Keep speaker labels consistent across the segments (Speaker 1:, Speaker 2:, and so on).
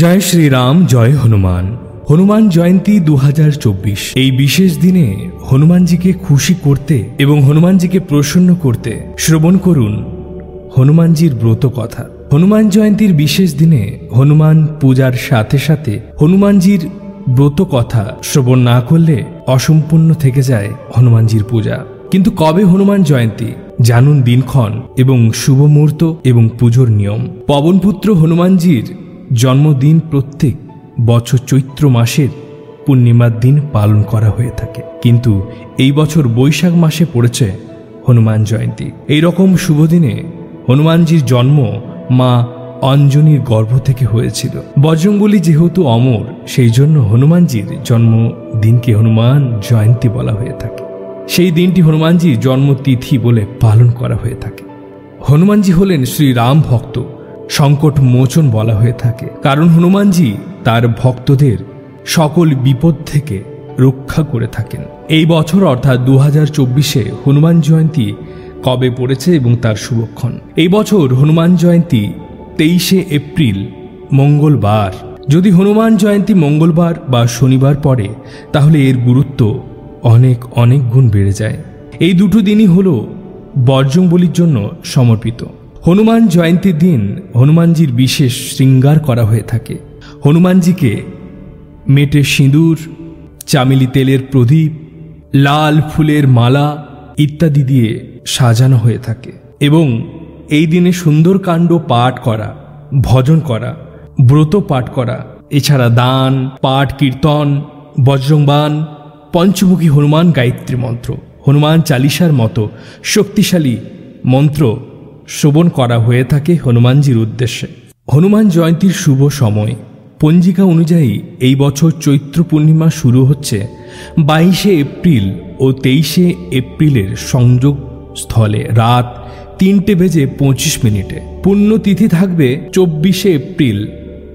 Speaker 1: জয় শ্রীরাম, জয় হনুমান। হনুমান জয়ন্তী 2024। এই বিশেষ দিনে হনুমানজিকে খুশি করতে এবং হনুমানজিকে প্রসন্ন করতে শ্রবণ করুন হনুমানজির ব্রত কথা। হনুমান জয়ন্তীর বিশেষ দিনে হনুমান পূজার সাথে সাথে হনুমানজির ব্রত কথা শ্রবণ না করলে অসম্পূর্ণ থেকে যায় হনুমানজির পূজা। কিন্তু কবে হনুমান জয়ন্তী জানুন দিনক্ষণ এবং শুভ মুহূর্ত এবং পুজোর নিয়ম। পবনপুত্র হনুমানজির জন্মদিন প্রত্যেক বছর চৈত্র মাসের পূর্ণিমার দিন পালন করা হয়ে থাকে, কিন্তু এই বছর বৈশাখ মাসে পড়েছে হনুমান জয়ন্তী। এই রকম শুভ দিনে হনুমানজির জন্ম মা অঞ্জনীর গর্ভ থেকে হয়েছিল। বজরংবলী যেহেতু অমর, সেই জন্য হনুমানজির জন্মদিনকে হনুমান জয়ন্তী বলা হয়ে থাকে। সেই দিনটি হনুমানজির জন্মতিথি বলে পালন করা হয়ে থাকে। হনুমানজি হলেন শ্রীরাম ভক্ত, সংকট মোচন বলা হয়ে থাকে, কারণ হনুমানজি তার ভক্তদের সকল বিপদ থেকে রক্ষা করে থাকেন। এই বছর অর্থাৎ 2024-এ হনুমান জয়ন্তী কবে পড়েছে এবং তার শুভক্ষণ। এই বছর হনুমান জয়ন্তী 23শে এপ্রিল মঙ্গলবার। যদি হনুমান জয়ন্তী মঙ্গলবার বা শনিবার পড়ে তাহলে এর গুরুত্ব অনেক অনেক গুণ বেড়ে যায়। এই দুটো দিনই হল বজরংবলীর জন্য সমর্পিত। হনুমান জয়ন্তীর দিন হনুমানজির বিশেষ শৃঙ্গার করা হয়ে থাকে। হনুমানজিকে মেটে সিঁদুর, চামেলি তেলের প্রদীপ, লাল ফুলের মালা ইত্যাদি দিয়ে সাজানো হয়ে থাকে এবং এই দিনে সুন্দরকাণ্ড পাঠ করা, ভজন করা, ব্রত পাঠ করা, এছাড়া দান, পাঠ, কীর্তন, বজ্রংবাণ, পঞ্চমুখী হনুমান গায়ত্রী মন্ত্র, হনুমান চালিসার মতো শক্তিশালী মন্ত্র শ্রবণ করা হয়ে থাকে হনুমানজির উদ্দেশ্যে। হনুমান জয়ন্তীর শুভ সময় পঞ্জিকা অনুযায়ী এই বছর চৈত্র পূর্ণিমা শুরু হচ্ছে 22শে এপ্রিল ও 23শে এপ্রিলের সংযোগ স্থলে রাত 3:25। পুণ্যতিথি থাকবে 24শে এপ্রিল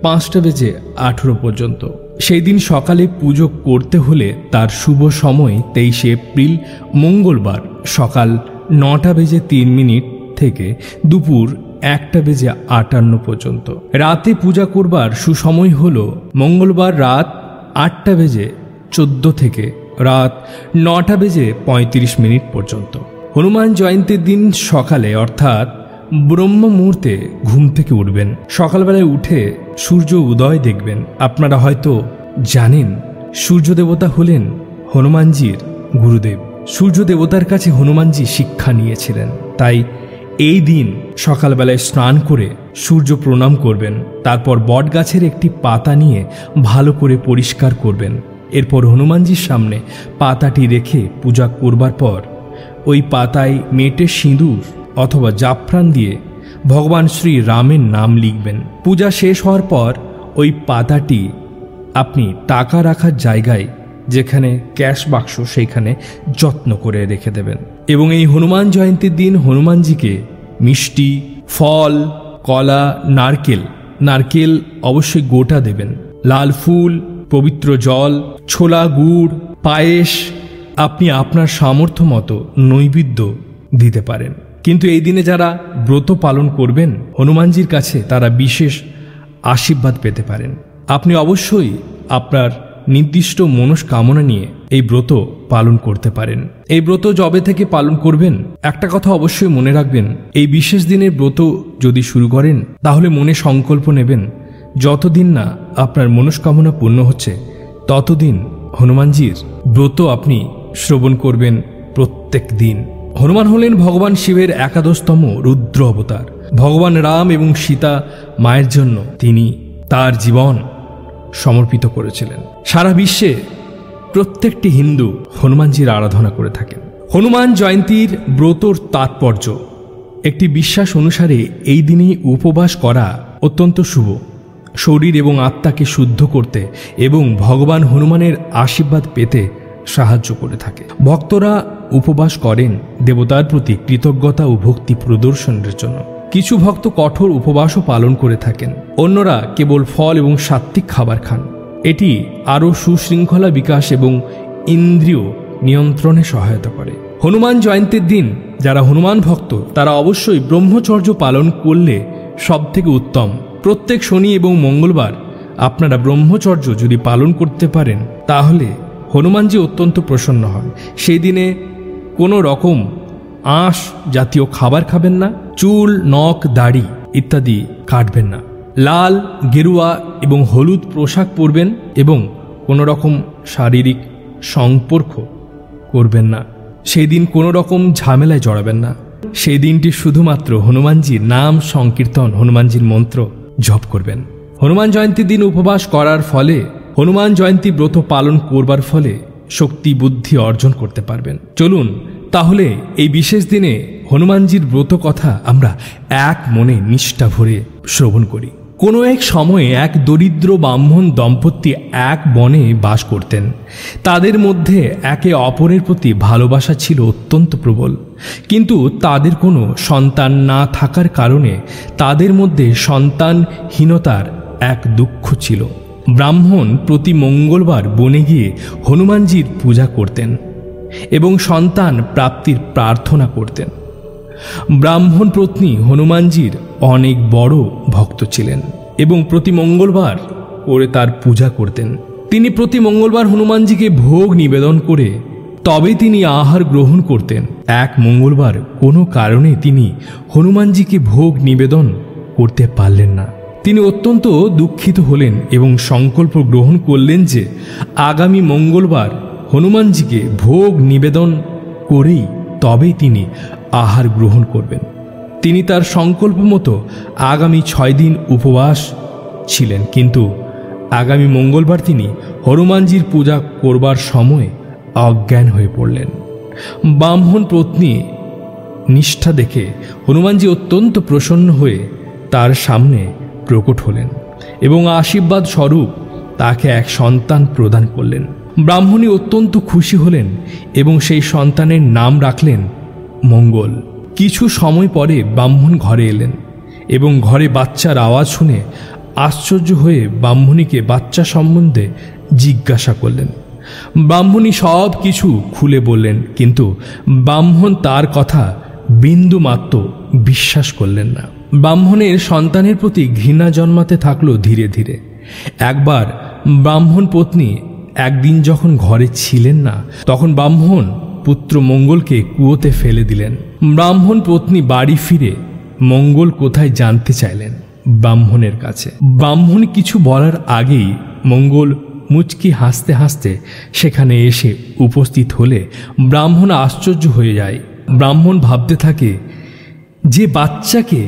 Speaker 1: 5:18 পর্যন্ত। সেই দিন সকালে পুজো করতে হলে তার শুভ সময় 23শে এপ্রিল মঙ্গলবার সকাল 9:03 থেকে দুপুর 1:58 পর্যন্ত। রাতে পূজা করবার সুসময় হল মঙ্গলবার রাত 8:14 থেকে রাত 9:35 পর্যন্ত। হনুমান জয়ন্তীর দিন সকালে অর্থাৎ ব্রহ্ম মুহূর্তে ঘুম থেকে উঠবেন। সকালবেলায় উঠে সূর্য উদয় দেখবেন। আপনারা হয়তো জানেন সূর্য দেবতা হলেন হনুমানজির গুরুদেব। সূর্য দেবতার কাছে হনুমানজি শিক্ষা নিয়েছিলেন। তাই এই দিন সকালবেলায় স্নান করে সূর্য প্রণাম করবেন। তারপর বট গাছের একটি পাতা নিয়ে ভালো করে পরিষ্কার করবেন। এরপর হনুমানজির সামনে পাতাটি রেখে পূজা করবার পর ওই পাতায় মেটে সিঁদুর অথবা জাফরান দিয়ে ভগবান শ্রী রামের নাম লিখবেন। পূজা শেষ হওয়ার পর ওই পাতাটি আপনি টাকা রাখার জায়গায়, যেখানে ক্যাশ বাক্স, সেইখানে যত্ন করে রেখে দেবেন। এবং এই হনুমান জয়ন্তীর দিন হনুমানজিকে মিষ্টি, ফল, কলা, নারকেল অবশ্যই গোটা দেবেন, লাল ফুল, পবিত্র জল, ছোলা গুড়, পায়েস আপনি আপনার সামর্থ্য মতো নৈবেদ্য দিতে পারেন। কিন্তু এই দিনে যারা ব্রত পালন করবেন হনুমানজির কাছে, তারা বিশেষ আশীর্বাদ পেতে পারেন। আপনি অবশ্যই আপনার নির্দিষ্ট মনস্কামনা নিয়ে এই ব্রত পালন করতে পারেন। এই ব্রত যবে থেকে পালন করবেন, একটা কথা অবশ্যই মনে রাখবেন, এই বিশেষ দিনের ব্রত যদি শুরু করেন তাহলে মনে সংকল্প নেবেন, যতদিন না আপনার মনস্কামনা পূর্ণ হচ্ছে ততদিন হনুমানজির ব্রত আপনি শ্রবণ করবেন প্রত্যেক দিন। হনুমান হলেন ভগবান শিবের 11তম রুদ্র অবতার। ভগবান রাম এবং সীতা মায়ের জন্য তিনি তার জীবন সমর্পিত করেছিলেন। সারা বিশ্বে প্রত্যেকটি হিন্দু হনুমানজির আরাধনা করে থাকেন। হনুমান জয়ন্তীর ব্রতর তাৎপর্য, একটি বিশ্বাস অনুসারে এই দিনে উপবাস করা অত্যন্ত শুভ। শরীর এবং আত্মাকে শুদ্ধ করতে এবং ভগবান হনুমানের আশীর্বাদ পেতে সাহায্য করে থাকে। ভক্তরা উপবাস করেন দেবতার প্রতি কৃতজ্ঞতা ও ভক্তি প্রদর্শনের জন্য। কিছু ভক্ত কঠোর উপবাসও পালন করে থাকেন, অন্যরা কেবল ফল এবং সাত্ত্বিক খাবার খান। এটি আরও সুশৃঙ্খলা বিকাশ এবং ইন্দ্রিয় নিয়ন্ত্রণে সহায়তা করে। হনুমান জয়ন্তীর দিন যারা হনুমান ভক্ত তারা অবশ্যই ব্রহ্মচর্য পালন করলে সবথেকে উত্তম। প্রত্যেক শনি এবং মঙ্গলবার আপনারা ব্রহ্মচর্য যদি পালন করতে পারেন তাহলে হনুমানজি অত্যন্ত প্রসন্ন হন। সেই দিনে কোনো রকম আঁশ জাতীয় খাবার খাবেন না, চুল, নখ, দাড়ি ইত্যাদি কাটবেন না, লাল, গেরুয়া এবং হলুদ পোশাক পরবেন এবং কোনো রকম শারীরিক সম্পর্ক করবেন না। সেই দিন কোনো রকম ঝামেলায় জড়াবেন না। সেই দিনটি শুধুমাত্র হনুমানজির নাম সংকীর্তন, হনুমানজির মন্ত্র জপ করবেন। হনুমান জয়ন্তীর দিন উপবাস করার ফলে, হনুমান জয়ন্তী ব্রত পালন করবার ফলে শক্তি বুদ্ধি অর্জন করতে পারবেন। চলুন তাহলে এই বিশেষ দিনে হনুমানজির ব্রত কথা আমরা এক মনে নিষ্ঠা ভরে শ্রবণ করি। কোনো এক সময়ে এক দরিদ্র ব্রাহ্মণ দম্পতি এক বনে বাস করতেন। তাদের মধ্যে একে অপরের প্রতি ভালোবাসা ছিল অত্যন্ত প্রবল, কিন্তু তাদের কোনো সন্তান না থাকার কারণে তাদের মধ্যে সন্তানহীনতার এক দুঃখ ছিল। ব্রাহ্মণ প্রতি মঙ্গলবার বনে গিয়ে হনুমানজির পূজা করতেন এবং সন্তান প্রাপ্তির প্রার্থনা করতেন। ব্রাহ্মণ পত্নী হনুমানজির অনেক বড় ভক্ত ছিলেন এবং প্রতি মঙ্গলবার করে তার পূজা করতেন। তিনি প্রতি মঙ্গলবার হনুমানজিকে ভোগ নিবেদন করে তবে তিনি আহার গ্রহণ করতেন। এক মঙ্গলবার কোনো কারণে তিনি হনুমানজিকে ভোগ নিবেদন করতে পারলেন না। তিনি অত্যন্ত দুঃখিত হলেন এবং সংকল্প গ্রহণ করলেন যে আগামী মঙ্গলবার হনুমানজিকে ভোগ নিবেদন করেই তবেই তিনি আহার গ্রহণ করবেন। তিনি তার সংকল্প মতো আগামী 6 দিন উপবাস ছিলেন, কিন্তু আগামী মঙ্গলবার তিনি হনুমানজির পূজা করবার সময় অজ্ঞান হয়ে পড়লেন। ব্রাহ্মণ পত্নী নিষ্ঠা দেখে হনুমানজি অত্যন্ত প্রসন্ন হয়ে তার সামনে প্রকট হলেন এবং আশীর্বাদ স্বরূপ তাকে এক সন্তান প্রদান করলেন। ব্রাহ্মণী অত্যন্ত খুশি হলেন এবং সেই সন্তানের নাম রাখলেন মঙ্গল। কিছু সময় পরে ব্রাহ্মণ ঘরে এলেন এবং ঘরে বাচ্চার আওয়াজ শুনে আশ্চর্য হয়ে ব্রাহ্মণীকে বাচ্চা সম্বন্ধে জিজ্ঞাসা করলেন। ব্রাহ্মণী সব কিছু খুলে বললেন, কিন্তু ব্রাহ্মণ তার কথা বিন্দুমাত্র বিশ্বাস করলেন না। ব্রাহ্মণের সন্তানের প্রতি ঘৃণা জন্মাতে থাকলো ধীরে ধীরে। একবার ব্রাহ্মণ পত্নী একদিন যখন ঘরে ছিলেন না, তখন ব্রাহ্মণ পুত্র মঙ্গলকে কুয়োতে ফেলে দিলেন। ব্রাহ্মণ পত্নী বাড়ি ফিরে মঙ্গল কোথায় জানতে চাইলেন ব্রাহ্মণের কাছে। ব্রাহ্মণ কিছু বলার আগেই মঙ্গল মুচকি হাসতে হাসতে সেখানে এসে উপস্থিত হলে ব্রাহ্মণ আশ্চর্য হয়ে যায়। ব্রাহ্মণ ভাবতে থাকে, যে বাচ্চাকে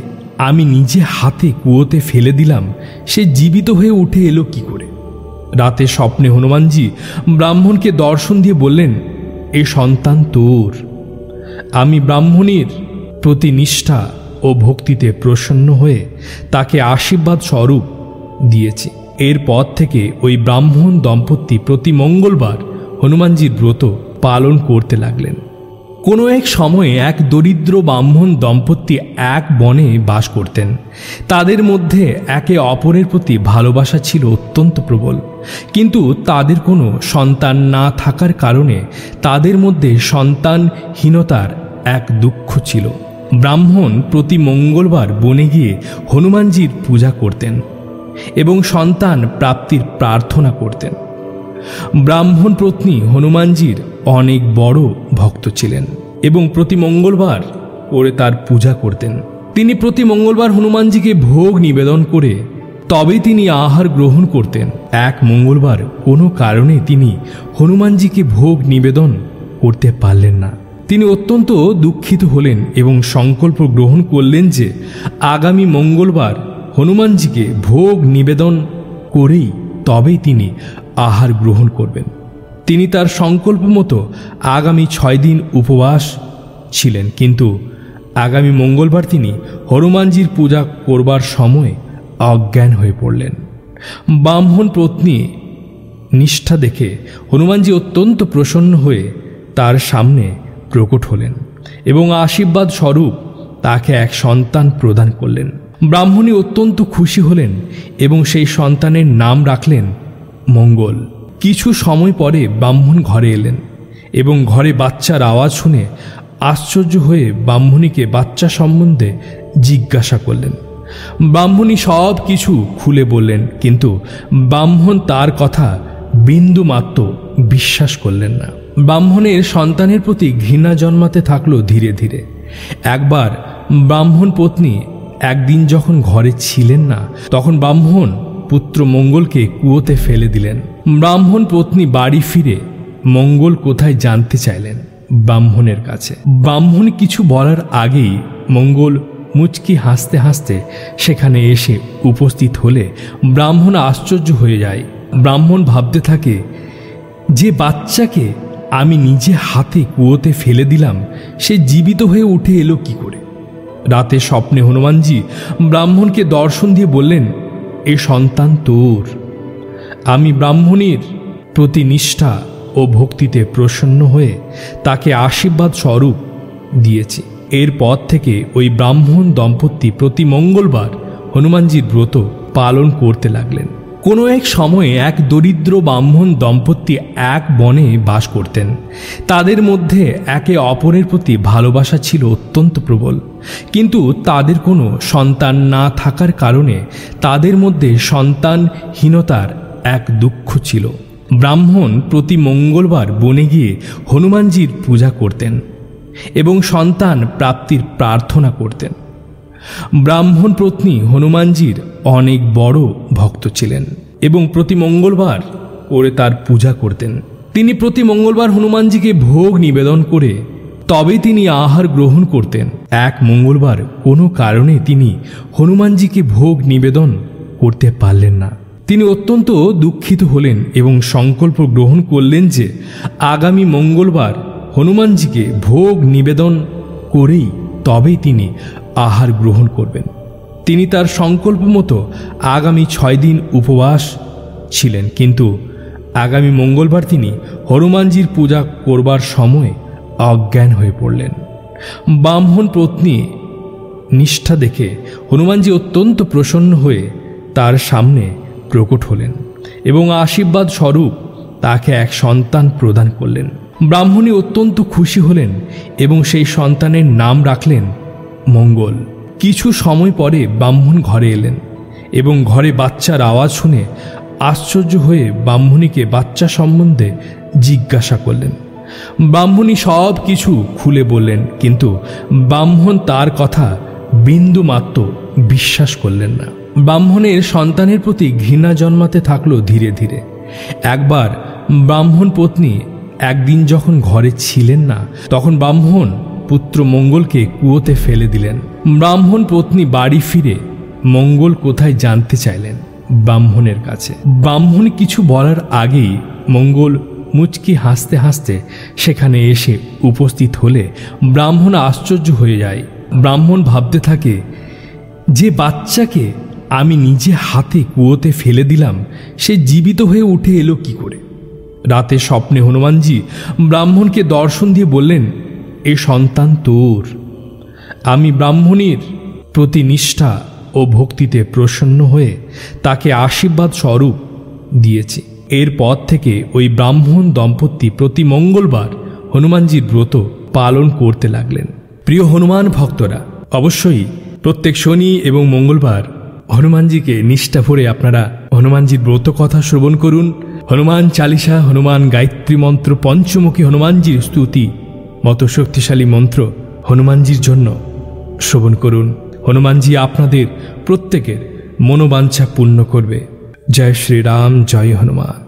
Speaker 1: আমি নিজে হাতে কুয়োতে ফেলে দিলাম সে জীবিত হয়ে উঠে এলো কি করে? রাতে স্বপ্নে হনুমানজি ব্রাহ্মণকে দর্শন দিয়ে বললেন, এ সন্তান তোর। আমি ব্রাহ্মণীর প্রতি নিষ্ঠা ও ভক্তিতে প্রসন্ন হয়ে তাকে আশীর্বাদ স্বরূপ দিয়েছি। এরপর থেকে ওই ব্রাহ্মণ দম্পতি প্রতি মঙ্গলবার হনুমানজির ব্রত পালন করতে লাগলেন। কোনো এক সময়ে এক দরিদ্র ব্রাহ্মণ দম্পতি এক বনে বাস করতেন। তাদের মধ্যে একে অপরের প্রতি ভালোবাসা ছিল অত্যন্ত প্রবল, কিন্তু তাদের কোনো সন্তান না থাকার কারণে তাদের মধ্যে সন্তানহীনতার এক দুঃখ ছিল। ব্রাহ্মণ প্রতি মঙ্গলবার বনে গিয়ে হনুমানজির পূজা করতেন এবং সন্তান প্রাপ্তির প্রার্থনা করতেন। ব্রাহ্মণ পত্নী হনুমানজির অনেক বড় ভক্ত ছিলেন এবং প্রতি মঙ্গলবার করে তার পূজা করতেন। তিনি প্রতি মঙ্গলবার হনুমানজিকে ভোগ নিবেদন করে তবেই তিনি আহার গ্রহণ করতেন। এক মঙ্গলবার কোনো কারণে তিনি হনুমানজিকে ভোগ নিবেদন করতে পারলেন না। তিনি অত্যন্ত দুঃখিত হলেন এবং সংকল্প গ্রহণ করলেন যে আগামী মঙ্গলবার হনুমানজিকে ভোগ নিবেদন করেই তবেই তিনি আহার গ্রহণ করবেন। তিনি তার সংকল্প মতো আগামী 6 দিন উপবাস ছিলেন, কিন্তু আগামী মঙ্গলবার তিনি হনুমানজির পূজা করবার সময় অজ্ঞান হয়ে পড়লেন। ব্রাহ্মণ পত্নী নিষ্ঠা দেখে হনুমানজি অত্যন্ত প্রসন্ন হয়ে তার সামনে প্রকট হলেন এবং আশীর্বাদ স্বরূপ তাকে এক সন্তান প্রদান করলেন। ব্রাহ্মণী অত্যন্ত খুশি হলেন এবং সেই সন্তানের নাম রাখলেন মঙ্গল। কিছু সময় পরে ব্রাহ্মণ ঘরে এলেন এবং ঘরে বাচ্চার আওয়াজ শুনে আশ্চর্য হয়ে ব্রাহ্মণীকে বাচ্চা সম্বন্ধে জিজ্ঞাসা করলেন। ব্রাহ্মণী সব কিছু খুলে বললেন, কিন্তু ব্রাহ্মণ তার কথা বিন্দু মাত্র বিশ্বাস করলেন না। ব্রাহ্মণের সন্তানের প্রতি ঘৃণা জন্মাতে থাকলো ধীরে ধীরে। একবার ব্রাহ্মণ পত্নী একদিন যখন ঘরে ছিলেন না, তখন ব্রাহ্মণ পুত্র মঙ্গলকে কুয়োতে ফেলে দিলেন। ব্রাহ্মণ পত্নী বাড়ি ফিরে মঙ্গল কোথায় জানতে চাইলেন ব্রাহ্মণের কাছে। ব্রাহ্মণ কিছু বলার আগেই মঙ্গল মুচকি হাসতে হাসতে সেখানে এসে উপস্থিত হলে ব্রাহ্মণ আশ্চর্য হয়ে যায়। ব্রাহ্মণ ভাবতে থাকে, যে বাচ্চাকে আমি নিজে হাতে কুয়োতে ফেলে দিলাম, সে জীবিত হয়ে উঠে এলো কি করে? রাতে স্বপ্নে হনুমানজি ব্রাহ্মণকে দর্শন দিয়ে বললেন, এ সন্তান তোর। আমি ব্রাহ্মণীর প্রতি নিষ্ঠা ও ভক্তিতে প্রসন্ন হয়ে তাকে আশীর্বাদ স্বরূপ দিয়েছি। এরপর থেকে ওই ব্রাহ্মণ দম্পতি প্রতি মঙ্গলবার হনুমানজির ব্রত পালন করতে লাগলেন। কোনো এক সময়ে এক দরিদ্র ব্রাহ্মণ দম্পতি এক বনে বাস করতেন। তাদের মধ্যে একে অপরের প্রতি ভালোবাসা ছিল অত্যন্ত প্রবল, কিন্তু তাদের কোনো সন্তান না থাকার কারণে তাদের মধ্যে সন্তানহীনতার এক দুঃখ ছিল। ব্রাহ্মণ প্রতি মঙ্গলবার বনে গিয়ে হনুমানজির পূজা করতেন এবং সন্তান প্রাপ্তির প্রার্থনা করতেন। ব্রাহ্মণ পত্নী হনুমানজির অনেক বড় ভক্ত ছিলেন এবং প্রতি মঙ্গলবার করে তার পূজা করতেন। তিনি প্রতি মঙ্গলবার হনুমানজিকে ভোগ নিবেদন করে তবে তিনি আহার গ্রহণ করতেন। এক মঙ্গলবার কোনো কারণে তিনি হনুমানজিকে ভোগ নিবেদন করতে পারলেন না। তিনি অত্যন্ত দুঃখিত হলেন এবং সংকল্প গ্রহণ করলেন যে আগামী মঙ্গলবার হনুমানজিকে ভোগ নিবেদন করেই তবেই তিনি আহার গ্রহণ করবেন। তিনি তার সংকল্প মতো আগামী 6 দিন উপবাস ছিলেন, কিন্তু আগামী মঙ্গলবার তিনি হনুমানজির পূজা করবার সময় অজ্ঞান হয়ে পড়লেন। ব্রাহ্মণ পত্নী নিষ্ঠা দেখে হনুমানজি অত্যন্ত প্রসন্ন হয়ে তার সামনে প্রকট হলেন এবং আশীর্বাদ স্বরূপ তাকে এক সন্তান প্রদান করলেন। ব্রাহ্মণী অত্যন্ত খুশি হলেন এবং সেই সন্তানের নাম রাখলেন মঙ্গল। কিছু সময় পরে ব্রাহ্মণ ঘরে এলেন এবং ঘরে বাচ্চার আওয়াজ শুনে আশ্চর্য হয়ে ব্রাহ্মণীকে বাচ্চা সম্বন্ধে জিজ্ঞাসা করলেন। ব্রাহ্মণী সব কিছু খুলে বললেন, কিন্তু ব্রাহ্মণ তার কথা বিন্দু মাত্র বিশ্বাস করলেন না। ব্রাহ্মণের সন্তানের প্রতি ঘৃণা জন্মাতে থাকলো ধীরে ধীরে। একবার ব্রাহ্মণ পত্নী একদিন যখন ঘরে ছিলেন না, তখন ব্রাহ্মণ পুত্র মঙ্গলকে কুয়োতে ফেলে দিলেন। ব্রাহ্মণ পত্নী বাড়ি ফিরে মঙ্গল কোথায় জানতে চাইলেন ব্রাহ্মণের কাছে। ব্রাহ্মণ কিছু বলার আগেই মঙ্গল মুচকি হাসতে হাসতে সেখানে এসে উপস্থিত হলে ব্রাহ্মণ আশ্চর্য হয়ে যায়। ব্রাহ্মণ ভাবতে থাকে, যে বাচ্চাকে আমি নিজে হাতে কুয়োতে ফেলে দিলাম, সে জীবিত হয়ে উঠে এলো কি করে? রাতে স্বপ্নে হনুমানজি ব্রাহ্মণকে দর্শন দিয়ে বললেন, এ সন্তান তোর। আমি ব্রাহ্মণীর প্রতি নিষ্ঠা ও ভক্তিতে প্রসন্ন হয়ে তাকে আশীর্বাদ স্বরূপ দিয়েছি। এরপর থেকে ওই ব্রাহ্মণ দম্পতি প্রতি মঙ্গলবার হনুমানজির ব্রত পালন করতে লাগলেন। প্রিয় হনুমান ভক্তরা, অবশ্যই প্রত্যেক শনি এবং মঙ্গলবার হনুমানজিকে নিষ্ঠা ভরে আপনারা হনুমানজির ব্রত কথা শ্রবণ করুন। হনুমান চালিসা, হনুমান গায়ত্রী মন্ত্র, পঞ্চমুখী হনুমানজির স্তুতি মতো শক্তিশালী মন্ত্র হনুমানজির জন্য শ্রবণ করুন। হনুমানজি আপনাদের প্রত্যেকের মনোবাঞ্ছা পূর্ণ করবে। জয় শ্রীরাম, জয় হনুমান।